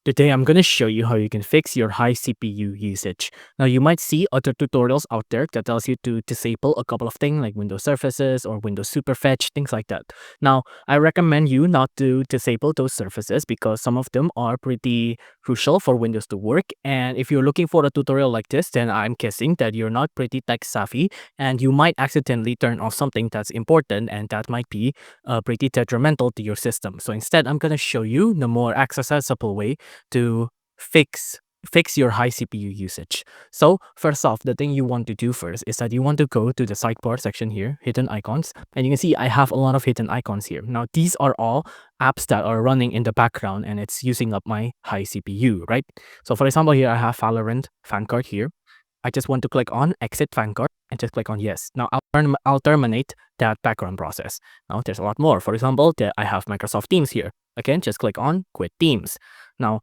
Today, I'm going to show you how you can fix your high CPU usage. Now, you might see other tutorials out there that tells you to disable a couple of things like Windows Surfaces or Windows Superfetch, things like that. Now, I recommend you not to disable those surfaces because some of them are pretty crucial for Windows to work. And if you're looking for a tutorial like this, then I'm guessing that you're not pretty tech savvy and you might accidentally turn off something that's important and that might be pretty detrimental to your system. So instead, I'm going to show you the more accessible way to fix your high CPU usage. So first off, the thing you want to do first is that you want to go to the sidebar section here, hidden icons, and you can see I have a lot of hidden icons here. Now these are all apps that are running in the background and it's using up my high CPU, right? So for example, here I have Valorant fan card here. I just want to click on exit fan card and just click on yes. Now I'll terminate that background process. Now there's a lot more. For example, I have Microsoft Teams here. Again, just click on quit Teams. Now,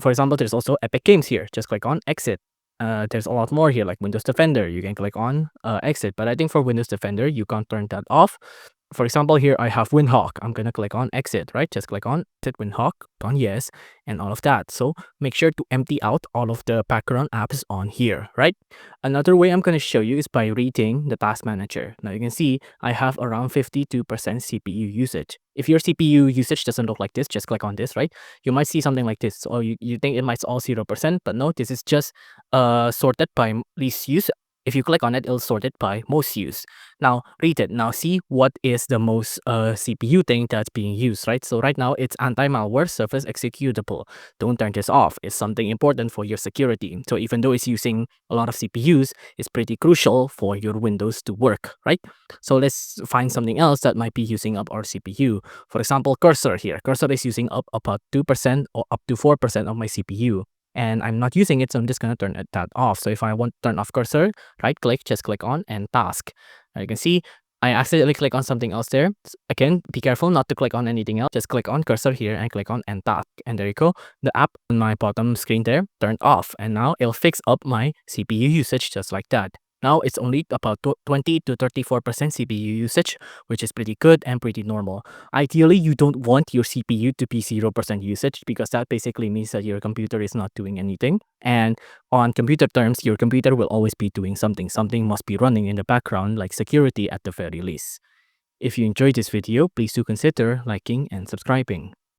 for example, there's also Epic Games here. Just click on exit. There's a lot more here like Windows Defender. You can click on exit, but I think for Windows Defender, you can't turn that off. For example, here I have WinHawk. I'm going to click on exit, right? Just click on exit WinHawk, on yes, and all of that. So make sure to empty out all of the background apps on here, right? Another way I'm going to show you is by reading the task manager. Now you can see I have around 52% CPU usage. If your CPU usage doesn't look like this, just click on this, right? You might see something like this. So you think it might all 0%, but no, this is just sorted by least use. If you click on it, it'll sort it by most used. Now read it. Now see what is the most CPU thing that's being used, right? So right now it's anti-malware surface executable. Don't turn this off. It's something important for your security. So even though it's using a lot of CPUs, it's pretty crucial for your Windows to work, right? So let's find something else that might be using up our CPU. For example, cursor here. Cursor is using up about 2% or up to 4% of my CPU. And I'm not using it, so I'm just going to turn that off. So if I want to turn off cursor, right click, just click on and task. Now you can see I accidentally click on something else there. Again, be careful not to click on anything else. Just click on cursor here and click on end task. And there you go. The app on my bottom screen there turned off. And now it'll fix up my CPU usage just like that. Now it's only about 20 to 34% CPU usage, which is pretty good and pretty normal. Ideally, you don't want your CPU to be 0% usage because that basically means that your computer is not doing anything. And on computer terms, your computer will always be doing something. Something must be running in the background, like security at the very least. If you enjoyed this video, please do consider liking and subscribing.